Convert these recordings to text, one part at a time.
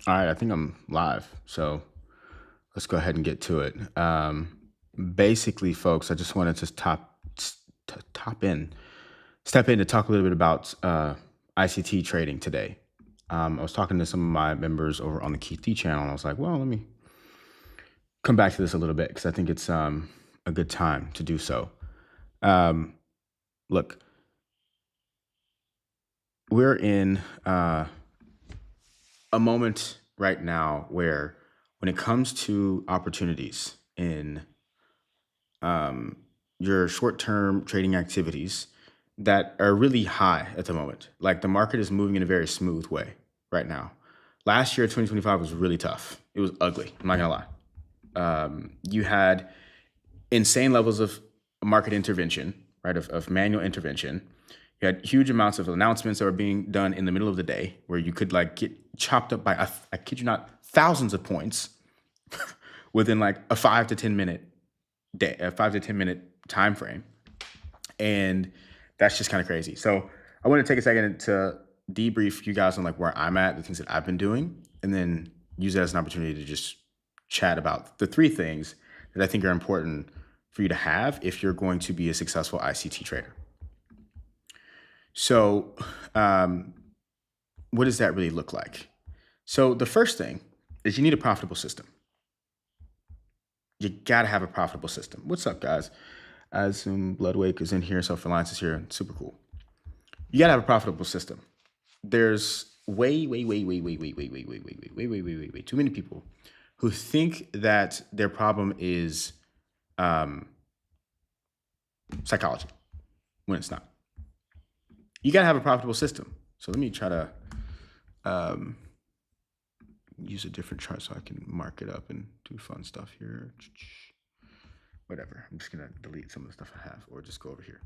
All right, I think I'm live. So let's go ahead and get to it. Basically, folks, I just wanted to top in, step in to talk a little bit about ICT trading today. I was talking to some of my members over on the KT channel, and I was like, well, let me come back to this a little bit because I think it's a good time to do so. Um, Look, we're in a moment right now where, when it comes to opportunities in um, your short-term trading activities that are really high at the moment. Like, the market is moving in a very smooth way right now. Last year, 2025 was really tough. It was ugly. I'm not gonna lie. You had insane levels of market intervention, right? Of manual intervention. You had huge amounts of announcements that were being done in the middle of the day, where you could like get chopped up by I kid you not, thousands of points within like a 5 to 10 minute day, a 5 to 10 minute time frame. And that's just kind of crazy. So I want to take a second to debrief you guys on like where I'm at, the things that I've been doing, and then use it as an opportunity to just chat about the three things that I think are important for you to have if you're going to be a successful ICT trader. So, what does that really look like? So the first thing is you need a profitable system. You got to have a profitable system. What's up, guys? As Bloodwake is in here, Self-Reliance is here. Super cool. You got to have a profitable system. There's way too many people who think that their problem is psychology when it's not. You got to have a profitable system. So let me try to use a different chart so I can mark it up and do fun stuff here. Whatever. I'm just going to delete some of the stuff I have or just go over here.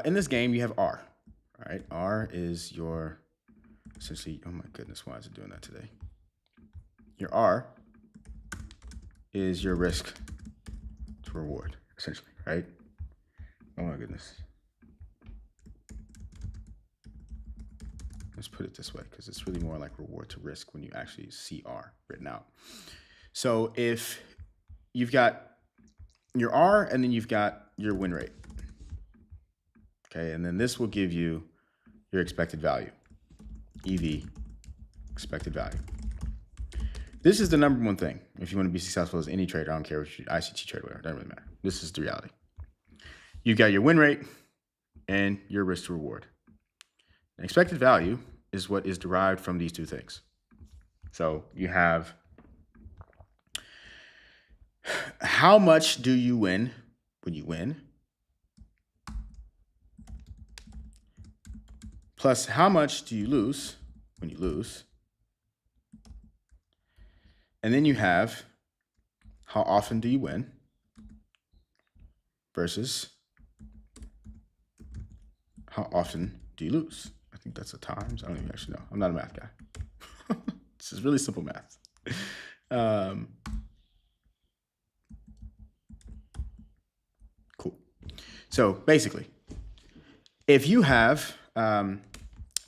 In this game, you have R. All right. R is your essentially, oh my goodness, why is it doing that today? Your R is your risk to reward, essentially, right? Oh my goodness. Let's put it this way, because it's really more like reward to risk when you actually see R written out. So if you've got your R and then you've got your win rate, okay, and then this will give you your expected value, EV, expected value. This is the number one thing if you want to be successful as any trader. I don't care if you're ICT trader, whatever, it doesn't really matter. This is the reality. You've got your win rate and your risk to reward. And expected value is what is derived from these two things. So you have how much do you win when you win, plus how much do you lose when you lose. And then you have how often do you win versus how often do you lose. I think that's the times. I don't even actually know. I'm not a math guy. This is really simple math. Cool. So basically, if you have a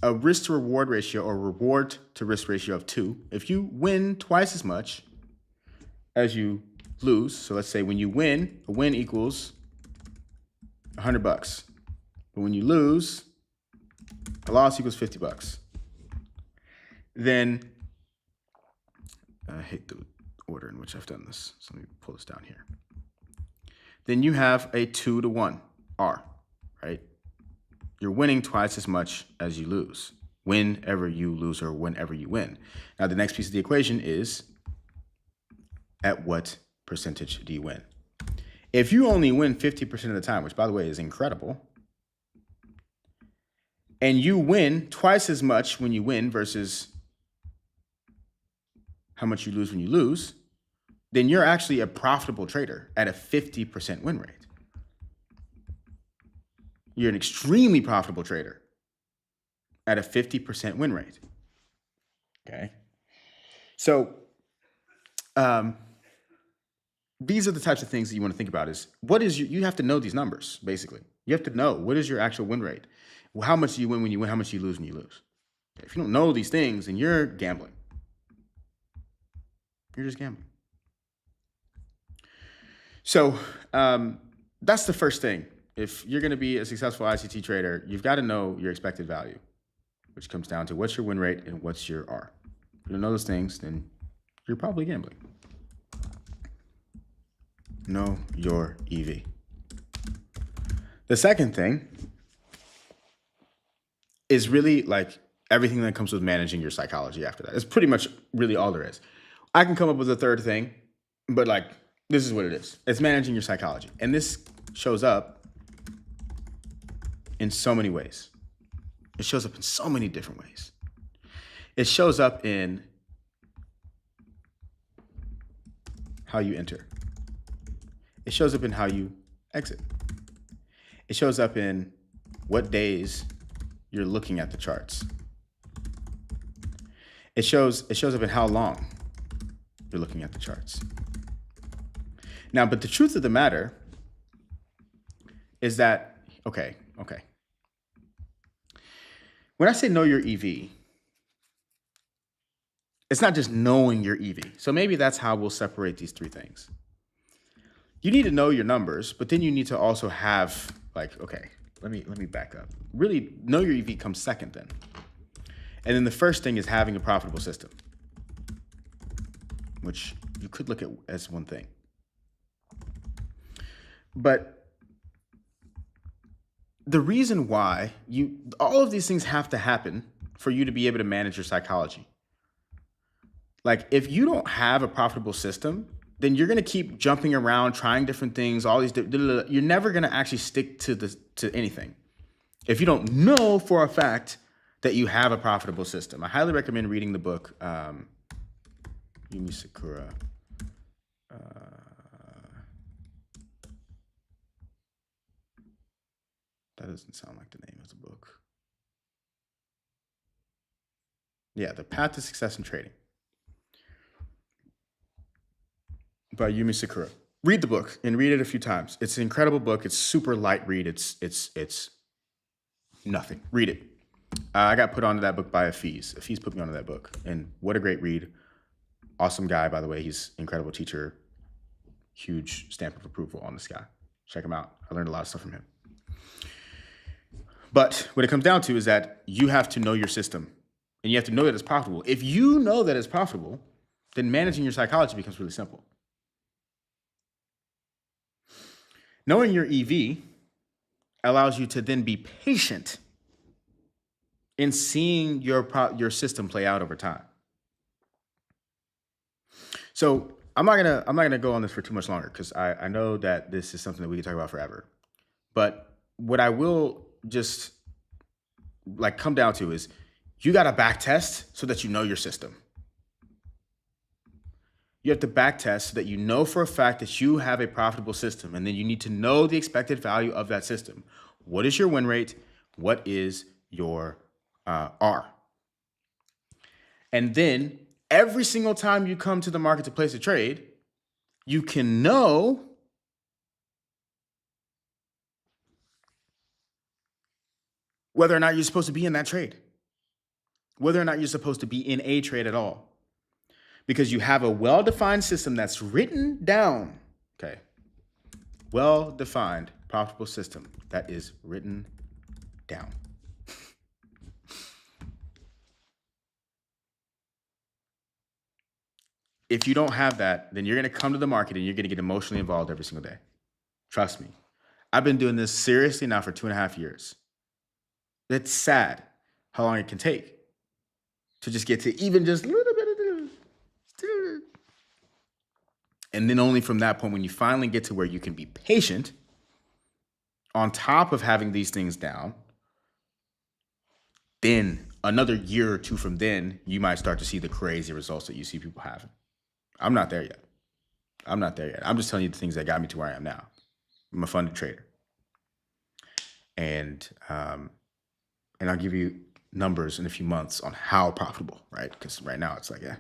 risk to reward ratio or reward to risk ratio of 2, if you win twice as much as you lose, so let's say when you win, a win equals $100, but when you lose, a loss equals $50. Then I hate the order in which I've done this, so let me pull this down here. Then you have a 2 to 1 R, right? You're winning twice as much as you lose whenever you lose or whenever you win. Now, the next piece of the equation is at what percentage do you win? If you only win 50% of the time, which by the way is incredible, and you win twice as much when you win versus how much you lose when you lose, then you're actually a profitable trader at a 50% win rate. You're an extremely profitable trader at a 50% win rate. Okay. So these are the types of things that you want to think about is what is you have to know these numbers, basically. You have to know what is your actual win rate. How much do you win when you win? How much do you lose when you lose? If you don't know these things, then you're gambling. You're just gambling. So that's the first thing. If you're going to be a successful ICT trader, you've got to know your expected value, which comes down to what's your win rate and what's your R. If you don't know those things, then you're probably gambling. Know your EV. The second thing is really like everything that comes with managing your psychology after that. It's pretty much really all there is. I can come up with a third thing, but like this is what it is. It's managing your psychology. And this shows up in so many ways. It shows up in so many different ways. It shows up in how you enter. It shows up in how you exit. It shows up in what days you're looking at the charts. It shows up in how long you're looking at the charts. Now, but the truth of the matter is that, okay. When I say know your EV, it's not just knowing your EV. So maybe that's how we'll separate these three things. You need to know your numbers, but then you need to also have like, okay, let me back up. Really, know your EV comes second then. And then the first thing is having a profitable system, which you could look at as one thing. But the reason why all of these things have to happen for you to be able to manage your psychology. Like if you don't have a profitable system, then you're going to keep jumping around, trying different things, all these, you're never going to actually stick to anything. If you don't know for a fact that you have a profitable system, I highly recommend reading the book, Yumi Sakura. That doesn't sound like the name of the book. Yeah, The Path to Success in Trading by Yumi Sakura. Read the book and read it a few times. It's an incredible book. It's super light read. It's nothing. Read it. I got put onto that book by Afiz. Afiz put me onto that book, and what a great read. Awesome guy, by the way. He's an incredible teacher. Huge stamp of approval on this guy. Check him out. I learned a lot of stuff from him. But what it comes down to is that you have to know your system, and you have to know that it's profitable. If you know that it's profitable, then managing your psychology becomes really simple. Knowing your EV allows you to then be patient in seeing your system play out over time. So I'm not gonna go on this for too much longer because I know that this is something that we can talk about forever. But what I will just like come down to is you got to back test so that you know your system. You have to back test so that you know for a fact that you have a profitable system, and then you need to know the expected value of that system. What is your win rate? What is your R? And then every single time you come to the market to place a trade, you can know whether or not you're supposed to be in that trade, whether or not you're supposed to be in a trade at all. Because you have a well-defined system that's written down, okay? Well-defined, profitable system that is written down. If you don't have that, then you're going to come to the market and you're going to get emotionally involved every single day. Trust me. I've been doing this seriously now for 2.5 years. It's sad how long it can take to just get to even just a little bit of this. And then only from that point, when you finally get to where you can be patient, on top of having these things down, then another year or two from then, you might start to see the crazy results that you see people having. I'm not there yet. I'm just telling you the things that got me to where I am now. I'm a funded trader. And I'll give you numbers in a few months on how profitable, right? Because right now it's like, yeah.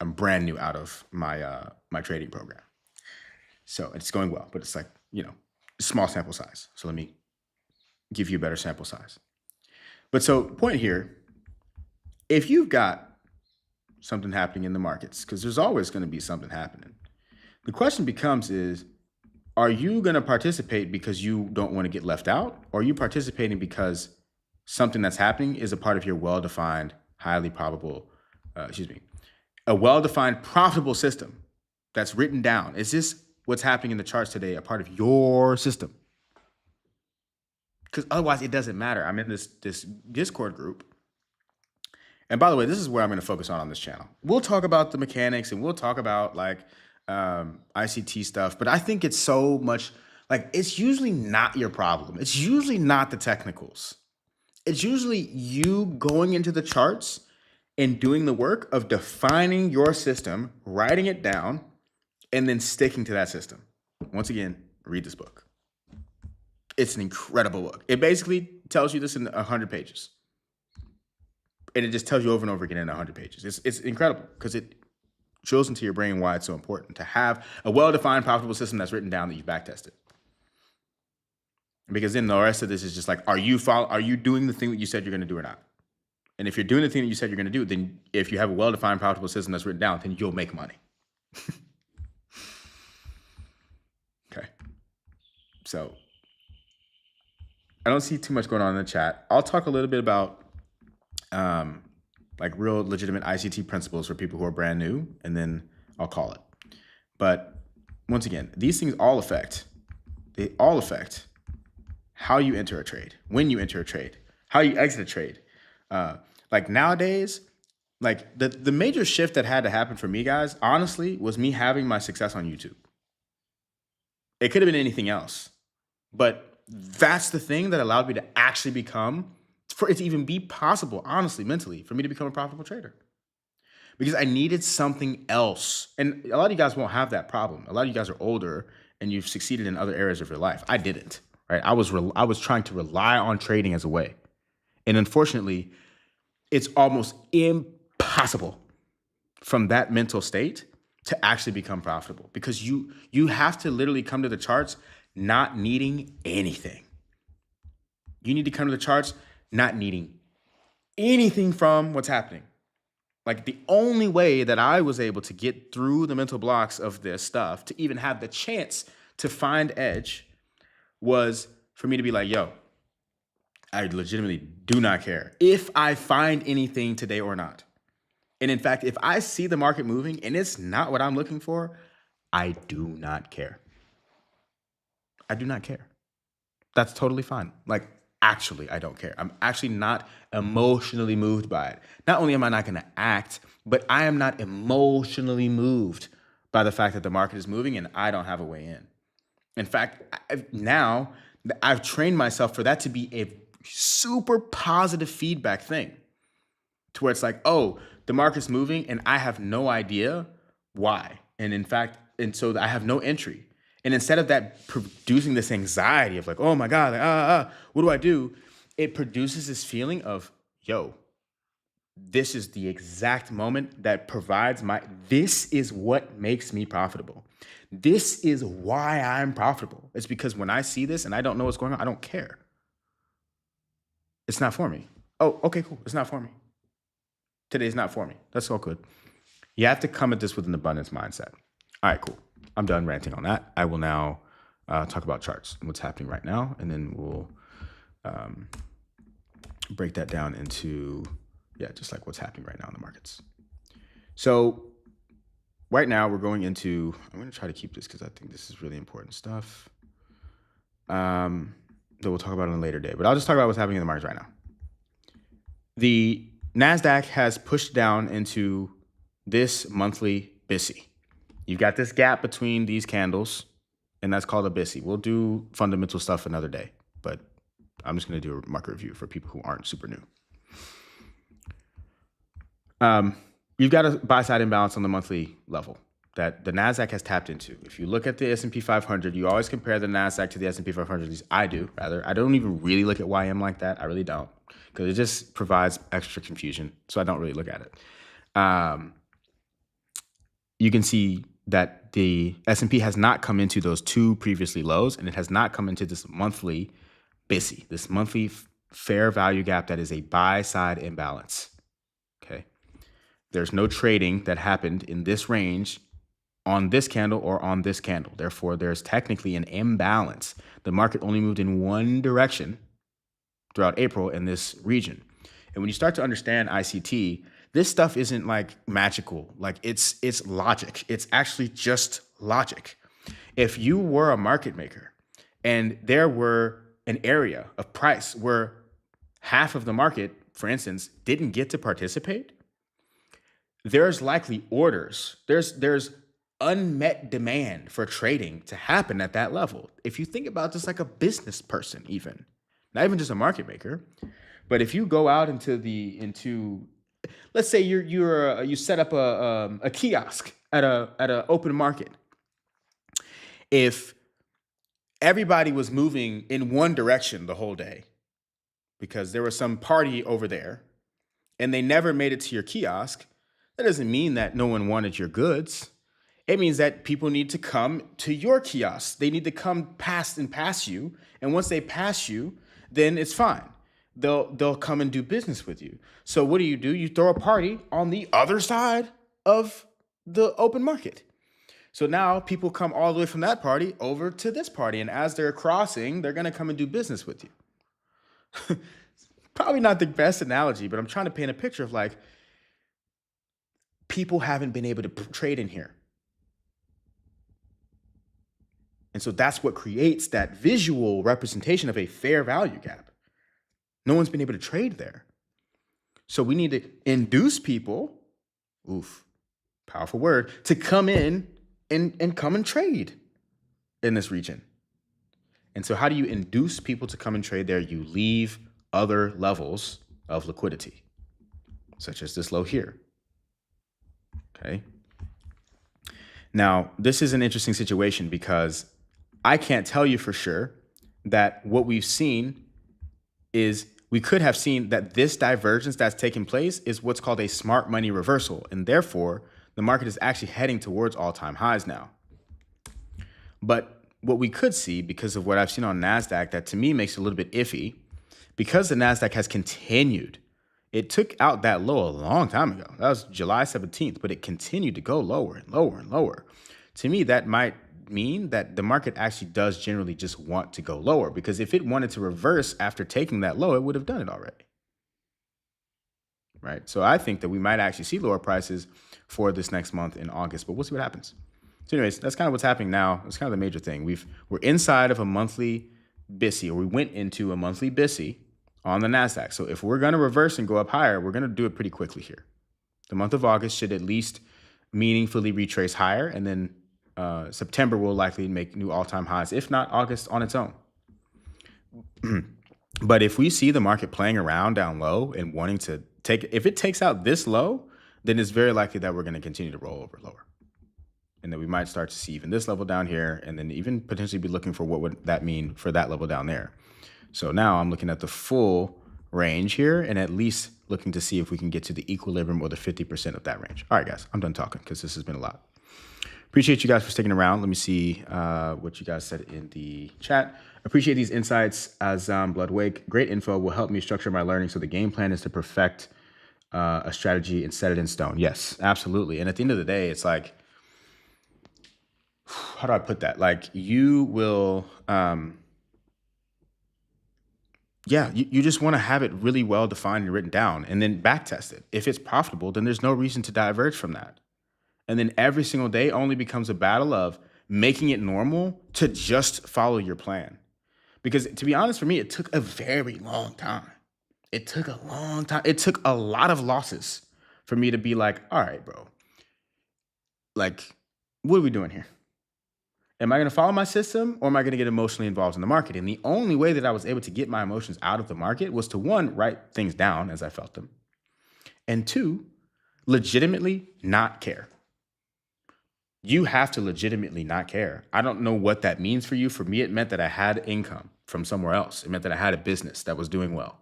I'm brand new out of my my trading program. So it's going well, but it's like, small sample size. So let me give you a better sample size. But so point here, if you've got something happening in the markets, because there's always going to be something happening, the question becomes is, are you going to participate because you don't want to get left out? Or are you participating because something that's happening is a part of your well-defined, highly probable, a well-defined, profitable system that's written down? Is this what's happening in the charts today a part of your system? Because otherwise it doesn't matter. I'm in this Discord group. And by the way, this is where I'm going to focus on this channel. We'll talk about the mechanics and we'll talk about like ICT stuff, but I think it's so much like it's usually not your problem. It's usually not the technicals. It's usually you going into the charts and doing the work of defining your system, writing it down, and then sticking to that system. Once again, read this book. It's an incredible book. It basically tells you this in 100 pages. And it just tells you over and over again in 100 pages. It's incredible because it drills into your brain why it's so important to have a well-defined, profitable system that's written down that you've backtested. Because then the rest of this is just like, are you doing the thing that you said you're going to do or not? And if you're doing the thing that you said you're going to do, then if you have a well-defined, profitable system that's written down, then you'll make money. Okay. So I don't see too much going on in the chat. I'll talk a little bit about like real legitimate ICT principles for people who are brand new, and then I'll call it. But once again, these things all affect how you enter a trade, when you enter a trade, how you exit a trade. Like nowadays, like the major shift that had to happen for me, guys, honestly, was me having my success on YouTube. It could have been anything else, but that's the thing that allowed me to actually become, for it to even be possible, honestly, mentally, for me to become a profitable trader. Because I needed something else. And a lot of you guys won't have that problem. A lot of you guys are older and you've succeeded in other areas of your life. I didn't, right? I was trying to rely on trading as a way. And unfortunately, it's almost impossible from that mental state to actually become profitable, because you have to literally come to the charts not needing anything. You need to come to the charts not needing anything from what's happening. Like the only way that I was able to get through the mental blocks of this stuff to even have the chance to find edge was for me to be like, yo, I legitimately do not care if I find anything today or not. And in fact, if I see the market moving and it's not what I'm looking for, I do not care. I do not care. That's totally fine. Like, actually, I don't care. I'm actually not emotionally moved by it. Not only am I not going to act, but I am not emotionally moved by the fact that the market is moving and I don't have a way in. In fact, now I've trained myself for that to be a super positive feedback thing, to where it's like, oh, the market's moving and I have no idea why. And in fact, and so I have no entry. And instead of that producing this anxiety of like, oh my God, like, what do I do? It produces this feeling of, yo, this is the exact moment that provides this is what makes me profitable. This is why I'm profitable. It's because when I see this and I don't know what's going on, I don't care. It's not for me. Oh, okay, cool. It's not for me. Today's not for me. That's all good. You have to come at this with an abundance mindset. All right, cool. I'm done ranting on that. I will now talk about charts and what's happening right now, and then we'll break that down into, just like what's happening right now in the markets. So right now we're going into, I'm going to try to keep this because I think this is really important stuff that we'll talk about on a later day, but I'll just talk about what's happening in the markets right now. The NASDAQ has pushed down into this monthly BISI. You've got this gap between these candles, and that's called a BISI. We'll do fundamental stuff another day, but I'm just going to do a market review for people who aren't super new. You've got a buy-side imbalance on the monthly level that the NASDAQ has tapped into. If you look at the S&P 500, you always compare the NASDAQ to the S&P 500. At least I do, rather. I don't even really look at YM like that. I really don't, because it just provides extra confusion, so I don't really look at it. You can see that the S&P has not come into those two previously lows, and it has not come into this monthly BISI, this monthly fair value gap that is a buy side imbalance. Okay. There's no trading that happened in this range on this candle or on this candle. Therefore, there's technically an imbalance. The market only moved in one direction throughout April in this region. And when you start to understand ICT, this stuff isn't like magical. Like it's logic. It's actually just logic. If you were a market maker and there were an area of price where half of the market, for instance, didn't get to participate, there's likely orders. There's unmet demand for trading to happen at that level. If you think about just like a business person, even not even just a market maker, but if you go out into let's say you set up a kiosk at a open market. If everybody was moving in one direction the whole day because there was some party over there and they never made it to your kiosk, that doesn't mean that no one wanted your goods. It means that people need to come to your kiosk. They need to come past you. And once they pass you, then it's fine. They'll come and do business with you. So what do? You throw a party on the other side of the open market. So now people come all the way from that party over to this party. And as they're crossing, they're going to come and do business with you. Probably not the best analogy, but I'm trying to paint a picture of like, people haven't been able to trade in here. And so that's what creates that visual representation of a fair value gap. No one's been able to trade there. So we need to induce people, powerful word, to come in and come and trade in this region. And so how do you induce people to come and trade there? You leave other levels of liquidity, such as this low here. Okay. Now, this is an interesting situation because I can't tell you for sure that what we've seen is we could have seen that this divergence that's taking place is what's called a smart money reversal. And therefore, the market is actually heading towards all-time highs now. But what we could see, because of what I've seen on NASDAQ, that to me makes it a little bit iffy, because the NASDAQ has continued. It took out that low a long time ago. That was July 17th, but it continued to go lower and lower and lower. To me, that might mean that the market actually does generally just want to go lower, because if it wanted to reverse after taking that low, it would have done it already. Right? So I think that we might actually see lower prices for this next month in August, but we'll see what happens. So anyways, that's kind of what's happening now. That's kind of the major thing. We're inside of a monthly BISI, or we went into a monthly BISI on the NASDAQ. So if we're going to reverse and go up higher, we're going to do it pretty quickly here. The month of August should at least meaningfully retrace higher, and then September will likely make new all-time highs, if not August on its own. But if we see the market playing around down low and wanting to if it takes out this low, then it's very likely that we're going to continue to roll over lower. And then we might start to see even this level down here, and then even potentially be looking for what would that mean for that level down there. So now I'm looking at the full range here and at least looking to see if we can get to the equilibrium or the 50% of that range. All right, guys, I'm done talking because this has been a lot. Appreciate you guys for sticking around. Let me see what you guys said in the chat. Appreciate these insights, Azam Bloodwake. Great info will help me structure my learning. So the game plan is to perfect a strategy and set it in stone. Yes, absolutely. And at the end of the day, it's like, how do I put that? Like you will, you just want to have it really well defined and written down and then back test it. If it's profitable, then there's no reason to diverge from that. And then every single day only becomes a battle of making it normal to just follow your plan. Because to be honest, for me, it took a very long time. It took a long time. It took a lot of losses for me to be like, all right, bro, like, what are we doing here? Am I going to follow my system, or am I going to get emotionally involved in the market? And the only way that I was able to get my emotions out of the market was to, one, write things down as I felt them, and two, legitimately not care. You have to legitimately not care. I don't know what that means for you. For me, it meant that I had income from somewhere else. It meant that I had a business that was doing well.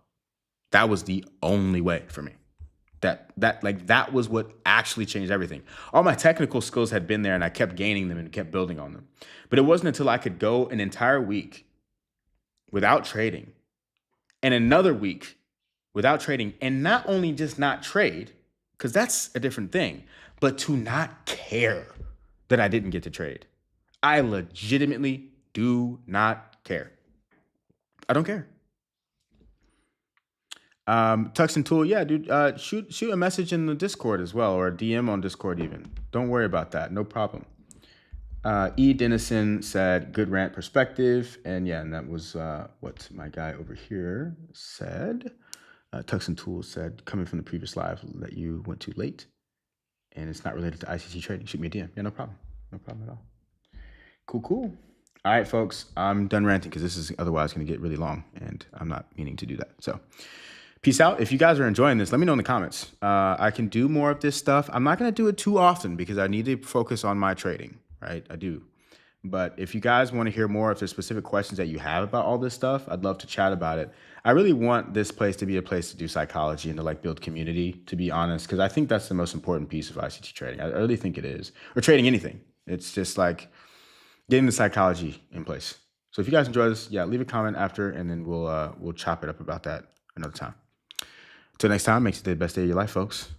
That was the only way for me. That was what actually changed everything. All my technical skills had been there, and I kept gaining them and kept building on them. But it wasn't until I could go an entire week without trading and another week without trading, and not only just not trade, because that's a different thing, but to not care that I didn't get to trade. I legitimately do not care. I don't care. Tux and Tool, yeah, dude. Shoot a message in the Discord as well, or a DM on Discord even. Don't worry about that. No problem. E. Dennison said, "Good rant perspective," and yeah, and that was what my guy over here said. Tux and Tool said, "Coming from the previous live that you went too late, and it's not related to ICT trading. Shoot me a DM. Yeah, no problem. No problem at all. Cool. All right, folks, I'm done ranting because this is otherwise going to get really long, and I'm not meaning to do that. So, peace out. If you guys are enjoying this, let me know in the comments. I can do more of this stuff. I'm not going to do it too often because I need to focus on my trading, right? I do. But if you guys want to hear more, if there's specific questions that you have about all this stuff, I'd love to chat about it. I really want this place to be a place to do psychology and to like build community, to be honest, because I think that's the most important piece of ICT trading. I really think it is, or trading anything. It's just like getting the psychology in place. So if you guys enjoy this, yeah, leave a comment after, and then we'll chop it up about that another time. Till next time, make it the best day of your life, folks.